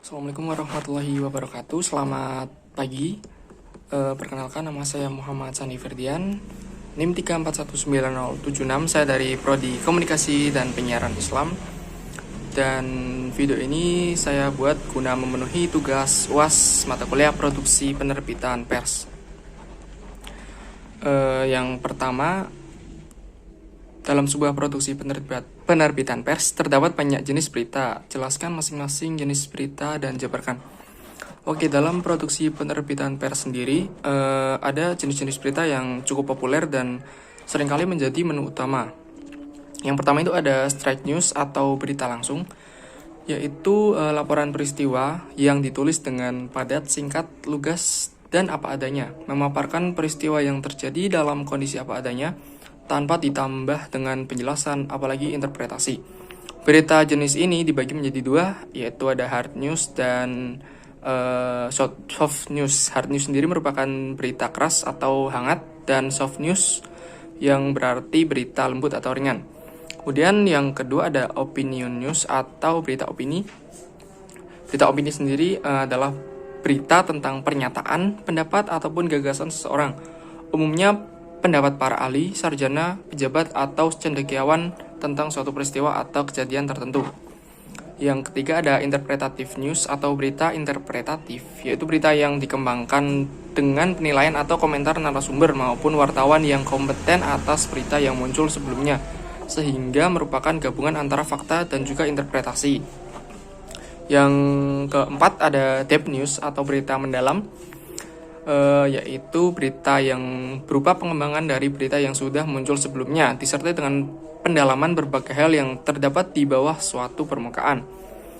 Assalamualaikum warahmatullahi wabarakatuh. Selamat pagi. Perkenalkan, nama saya Muhammad Sani Ferdian, NIM 3419076. Saya dari Prodi Komunikasi dan Penyiaran Islam. Dan video ini saya buat guna memenuhi tugas UAS mata kuliah Produksi Penerbitan Pers. Yang pertama, dalam sebuah produksi penerbitan pers, terdapat banyak jenis berita. Jelaskan masing-masing jenis berita dan jabarkan. Oke, dalam produksi penerbitan pers sendiri, ada jenis-jenis berita yang cukup populer dan seringkali menjadi menu utama. Yang pertama itu ada straight news atau berita langsung, yaitu laporan peristiwa yang ditulis dengan padat, singkat, lugas, dan apa adanya, memaparkan peristiwa yang terjadi dalam kondisi apa adanya, tanpa ditambah dengan penjelasan apalagi interpretasi. Berita jenis ini dibagi menjadi dua, yaitu ada hard news dan soft news. Hard news sendiri merupakan berita keras atau hangat, dan soft news yang berarti berita lembut atau ringan. Kemudian yang kedua ada opinion news atau berita opini. Berita opini sendiri adalah berita tentang pernyataan, pendapat, ataupun gagasan seseorang. Umumnya pendapat para ahli, sarjana, pejabat, atau cendekiawan tentang suatu peristiwa atau kejadian tertentu. Yang ketiga ada interpretative news atau berita interpretatif, yaitu berita yang dikembangkan dengan penilaian atau komentar narasumber maupun wartawan yang kompeten atas berita yang muncul sebelumnya, sehingga merupakan gabungan antara fakta dan juga interpretasi. Yang keempat ada depth news atau berita mendalam, yaitu berita yang berupa pengembangan dari berita yang sudah muncul sebelumnya, disertai dengan pendalaman berbagai hal yang terdapat di bawah suatu permukaan.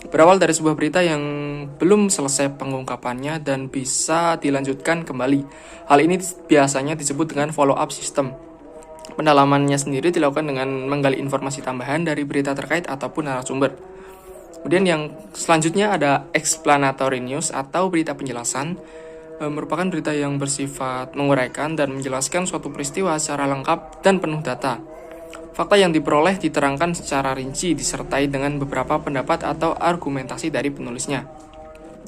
Berawal dari sebuah berita yang belum selesai pengungkapannya dan bisa dilanjutkan kembali. Hal ini biasanya disebut dengan follow-up system. Pendalamannya sendiri dilakukan dengan menggali informasi tambahan dari berita terkait ataupun narasumber. Kemudian yang selanjutnya ada explanatory news atau berita penjelasan, merupakan berita yang bersifat menguraikan dan menjelaskan suatu peristiwa secara lengkap dan penuh data. Fakta yang diperoleh diterangkan secara rinci disertai dengan beberapa pendapat atau argumentasi dari penulisnya.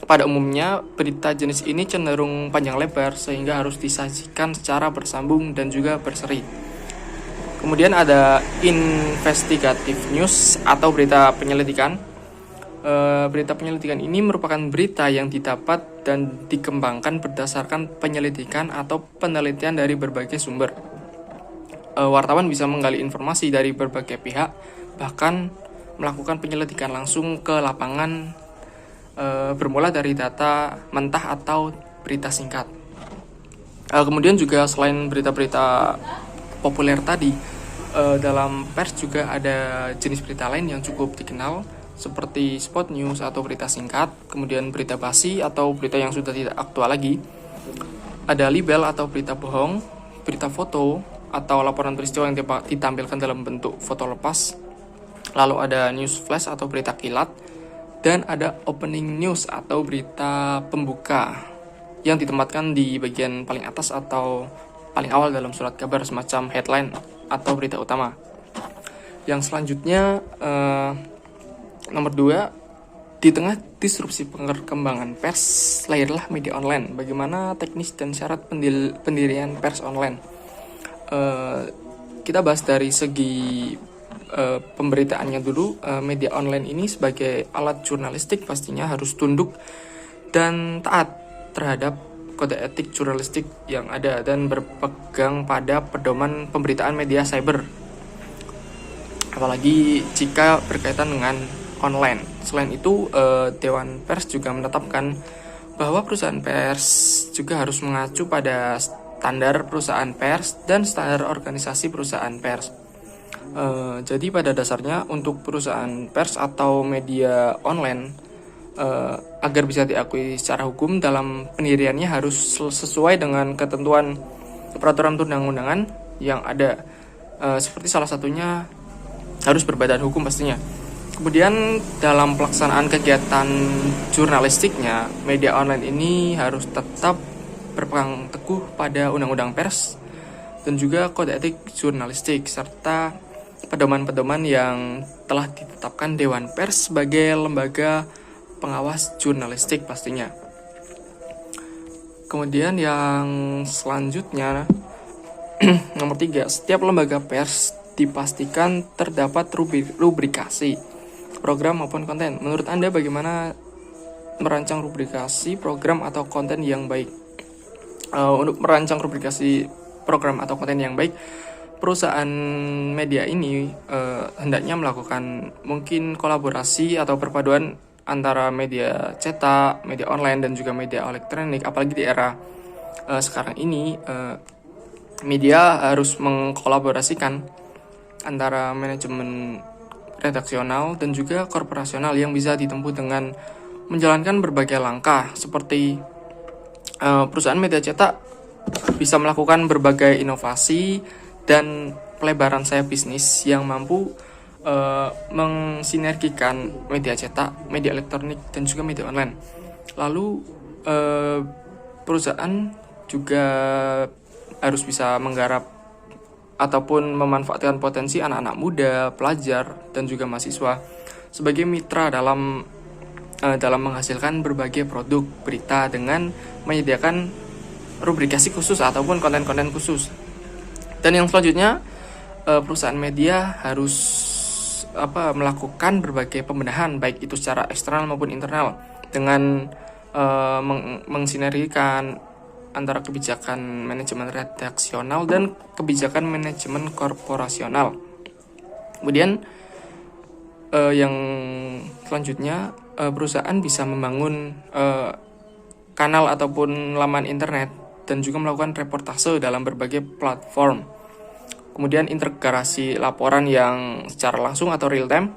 Pada umumnya, berita jenis ini cenderung panjang lebar sehingga harus disajikan secara bersambung dan juga berseri. Kemudian ada investigative news atau berita penyelidikan. Berita penyelidikan ini merupakan berita yang didapat dan dikembangkan berdasarkan penyelidikan atau penelitian dari berbagai sumber. Wartawan bisa menggali informasi dari berbagai pihak, bahkan melakukan penyelidikan langsung ke lapangan, bermula dari data mentah atau berita singkat. Kemudian juga selain berita-berita populer tadi, dalam pers juga ada jenis berita lain yang cukup dikenal, seperti spot news atau berita singkat, kemudian berita basi atau berita yang sudah tidak aktual lagi. Ada libel atau berita bohong, berita foto atau laporan peristiwa yang ditampilkan dalam bentuk foto lepas. Lalu ada news flash atau berita kilat, dan ada opening news atau berita pembuka yang ditempatkan di bagian paling atas atau paling awal dalam surat kabar, semacam headline atau berita utama. Yang selanjutnya nomor 2, di tengah disrupsi perkembangan pers, lahirlah media online. Bagaimana teknis dan syarat pendirian pers online? Kita bahas dari segi pemberitaannya dulu. Media online ini sebagai alat jurnalistik pastinya harus tunduk dan taat terhadap kode etik jurnalistik yang ada dan berpegang pada pedoman pemberitaan media cyber, apalagi jika berkaitan dengan online. Selain itu, Dewan Pers juga menetapkan bahwa perusahaan pers juga harus mengacu pada standar perusahaan pers dan standar organisasi perusahaan pers. Jadi pada dasarnya untuk perusahaan pers atau media online, agar bisa diakui secara hukum, dalam pendiriannya harus sesuai dengan ketentuan peraturan perundang-undangan yang ada, seperti salah satunya harus berbadan hukum pastinya. Kemudian dalam pelaksanaan kegiatan jurnalistiknya, media online ini harus tetap berpegang teguh pada undang-undang pers dan juga kode etik jurnalistik, serta pedoman-pedoman yang telah ditetapkan Dewan Pers sebagai lembaga pengawas jurnalistik pastinya. Kemudian yang selanjutnya nomor 3, setiap lembaga pers dipastikan terdapat rubrikasi program maupun konten. Menurut Anda bagaimana merancang rubrikasi program atau konten yang baik? Untuk merancang rubrikasi program atau konten yang baik, perusahaan media ini hendaknya melakukan mungkin kolaborasi atau perpaduan antara media cetak, media online, dan juga media elektronik. Apalagi di era sekarang ini, media harus mengkolaborasikan antara manajemen redaksional dan juga korporasional yang bisa ditempuh dengan menjalankan berbagai langkah, seperti perusahaan media cetak bisa melakukan berbagai inovasi dan pelebaran sayap bisnis yang mampu mensinergikan media cetak, media elektronik, dan juga media online. Lalu perusahaan juga harus bisa menggarap ataupun memanfaatkan potensi anak-anak muda, pelajar, dan juga mahasiswa sebagai mitra dalam menghasilkan berbagai produk berita dengan menyediakan rubrikasi khusus ataupun konten-konten khusus. Dan yang selanjutnya, perusahaan media harus melakukan berbagai pembenahan, baik itu secara eksternal maupun internal, dengan mensinergikan antara kebijakan manajemen redaksional dan kebijakan manajemen korporasional. Kemudian yang selanjutnya, perusahaan bisa membangun kanal ataupun laman internet dan juga melakukan reportase dalam berbagai platform. Kemudian integrasi laporan yang secara langsung atau real time,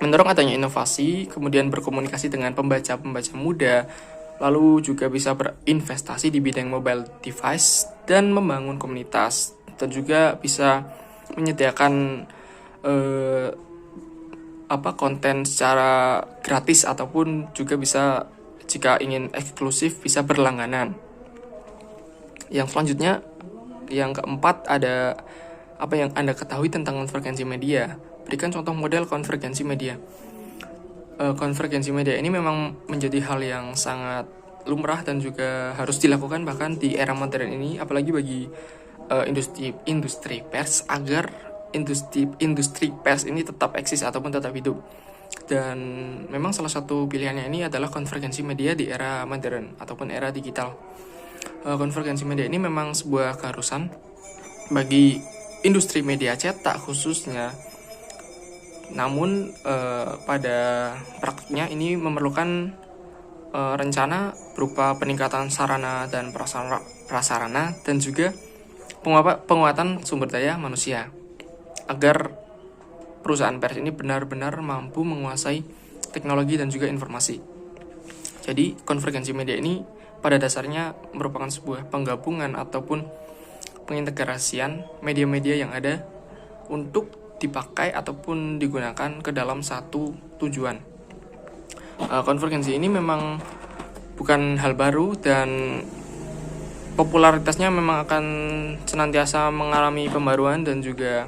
mendorong adanya inovasi, kemudian berkomunikasi dengan pembaca-pembaca muda, lalu juga bisa berinvestasi di bidang mobile device dan membangun komunitas, dan juga bisa menyediakan konten secara gratis ataupun juga bisa, jika ingin eksklusif, bisa berlangganan. Yang selanjutnya, yang keempat, ada apa yang Anda ketahui tentang konvergensi media. Berikan contoh model konvergensi media. Konvergensi media ini memang menjadi hal yang sangat lumrah dan juga harus dilakukan bahkan di era modern ini, apalagi bagi industri pers, agar industri pers ini tetap eksis ataupun tetap hidup. Dan memang salah satu pilihannya ini adalah konvergensi media di era modern ataupun era digital. Konvergensi media ini memang sebuah keharusan bagi industri media cetak khususnya. Namun pada praktiknya ini memerlukan rencana berupa peningkatan sarana dan prasarana dan juga penguatan sumber daya manusia, agar perusahaan pers ini benar-benar mampu menguasai teknologi dan juga informasi. Jadi konvergensi media ini pada dasarnya merupakan sebuah penggabungan ataupun pengintegrasian media-media yang ada untuk dipakai ataupun digunakan ke dalam satu tujuan. Konvergensi ini memang bukan hal baru dan popularitasnya memang akan senantiasa mengalami pembaruan dan juga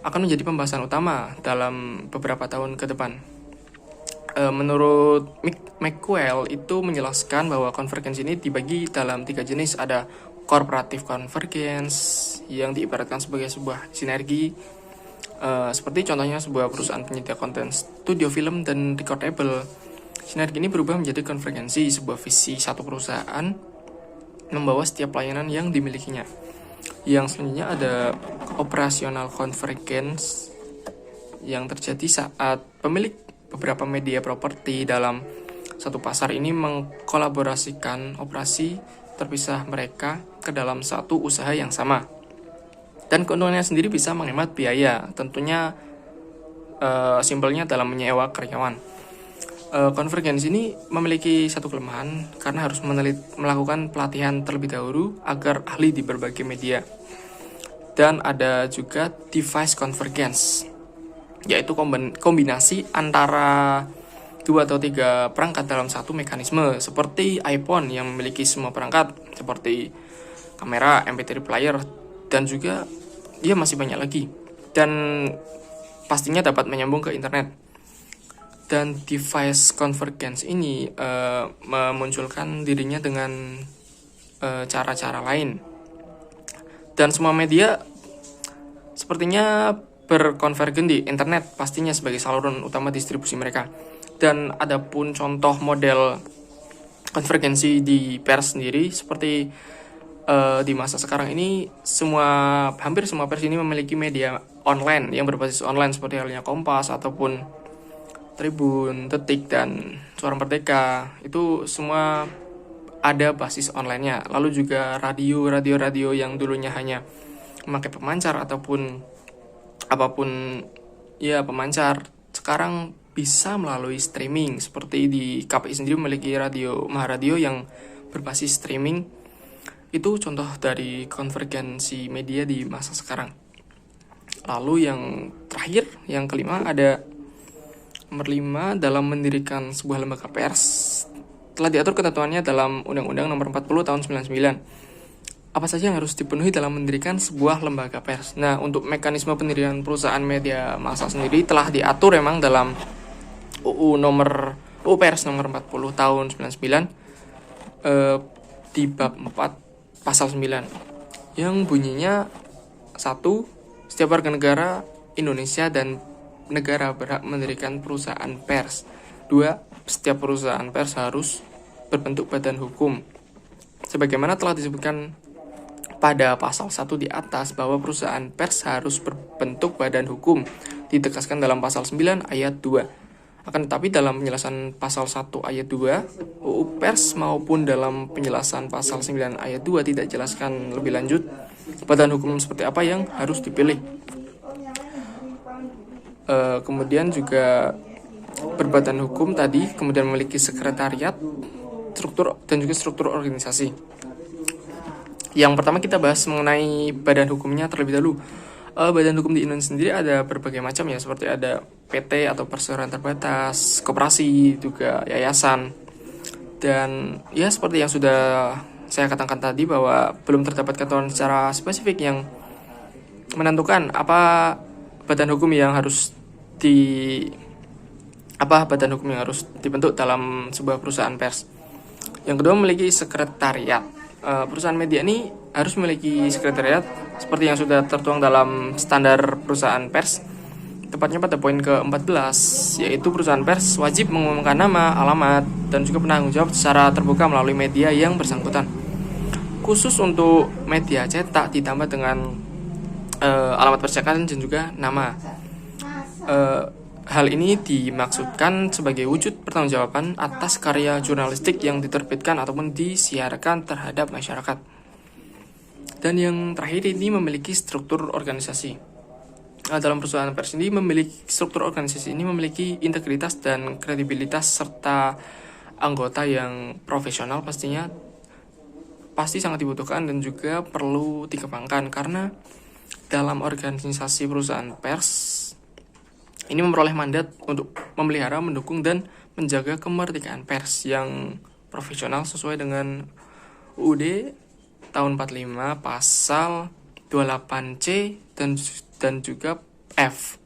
akan menjadi pembahasan utama dalam beberapa tahun ke depan. Menurut McQuell itu menjelaskan bahwa konvergensi ini dibagi dalam 3 jenis. Ada cooperative convergence yang diibaratkan sebagai sebuah sinergi, seperti contohnya sebuah perusahaan penyedia konten studio film dan recordable. Sinergi ini berubah menjadi konvergensi, sebuah visi satu perusahaan membawa setiap pelayanan yang dimilikinya. Yang selanjutnya ada operational convergence yang terjadi saat pemilik beberapa media properti dalam satu pasar ini mengkolaborasikan operasi terpisah mereka ke dalam satu usaha yang sama. Dan keuntungannya sendiri bisa menghemat biaya, tentunya simpelnya dalam menyewa karyawan. Konvergensi ini memiliki satu kelemahan karena harus melakukan pelatihan terlebih dahulu agar ahli di berbagai media. Dan ada juga device convergence, yaitu kombinasi antara 2 atau 3 perangkat dalam satu mekanisme, seperti iPhone yang memiliki semua perangkat seperti kamera, MP3 player, dan juga masih banyak lagi, dan pastinya dapat menyambung ke internet. Dan device convergence ini memunculkan dirinya dengan cara-cara lain. Dan semua media sepertinya berkonvergen di internet pastinya sebagai saluran utama distribusi mereka. Dan adapun contoh model konvergensi di pers sendiri seperti di masa sekarang ini hampir semua pers ini memiliki media online yang berbasis online seperti halnya Kompas ataupun Tribun, Detik, dan Suara Merdeka. Itu semua ada basis online-nya. Lalu juga radio yang dulunya hanya memakai pemancar ataupun apapun ya pemancar, sekarang bisa melalui streaming. Seperti di KPI sendiri memiliki radio Maharadio yang berbasis streaming. Itu contoh dari konvergensi media di masa sekarang. Lalu yang terakhir, yang kelima, ada nomor 5, dalam mendirikan sebuah lembaga pers telah diatur ketentuannya dalam Undang-Undang Nomor 40 Tahun 99. Apa saja yang harus dipenuhi dalam mendirikan sebuah lembaga pers? Nah, untuk mekanisme pendirian perusahaan media massa sendiri telah diatur memang dalam UU Pers Nomor 40 Tahun 99 di bab 4 pasal 9 yang bunyinya 1. Setiap warga negara Indonesia dan negara berhak mendirikan perusahaan pers. 2. Setiap perusahaan pers harus berbentuk badan hukum. Sebagaimana telah disebutkan pada pasal 1 di atas bahwa perusahaan pers harus berbentuk badan hukum, ditegaskan dalam pasal 9 ayat 2. Akan tetapi dalam penjelasan pasal 1 ayat 2 UU Pers maupun dalam penjelasan pasal 9 ayat 2 tidak jelaskan lebih lanjut badan hukum seperti apa yang harus dipilih. Kemudian juga berbadan hukum tadi kemudian memiliki sekretariat, struktur dan juga struktur organisasi. Yang pertama kita bahas mengenai badan hukumnya terlebih dahulu. Badan hukum di Indonesia sendiri ada berbagai macam ya, seperti ada PT atau perseroan terbatas, koperasi, juga yayasan. Dan ya seperti yang sudah saya katakan tadi bahwa belum terdapat ketentuan secara spesifik yang menentukan apa badan hukum yang harus dibentuk dalam sebuah perusahaan pers. Yang kedua, memiliki sekretariat. Perusahaan media ini harus memiliki sekretariat seperti yang sudah tertuang dalam standar perusahaan pers, tepatnya pada poin ke-14, yaitu perusahaan pers wajib mengumumkan nama, alamat, dan juga penanggung jawab secara terbuka melalui media yang bersangkutan. Khusus untuk media cetak ditambah dengan alamat percetakan dan juga nama. Hal ini dimaksudkan sebagai wujud pertanggungjawaban atas karya jurnalistik yang diterbitkan ataupun disiarkan terhadap masyarakat. Dan yang terakhir ini memiliki struktur organisasi. Dalam perusahaan pers ini struktur organisasi ini memiliki integritas dan kredibilitas serta anggota yang profesional pasti sangat dibutuhkan dan juga perlu dikembangkan, karena dalam organisasi perusahaan pers ini memperoleh mandat untuk memelihara, mendukung, dan menjaga kemerdekaan pers yang profesional sesuai dengan UUD tahun 45 pasal 28C dan juga F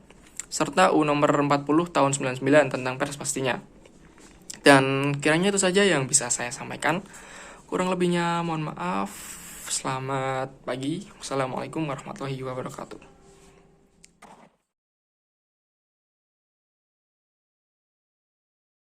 serta UU nomor 40 tahun 99 tentang pers pastinya. Dan kiranya itu saja yang bisa saya sampaikan. Kurang lebihnya mohon maaf. Selamat pagi. Wassalamualaikum warahmatullahi wabarakatuh.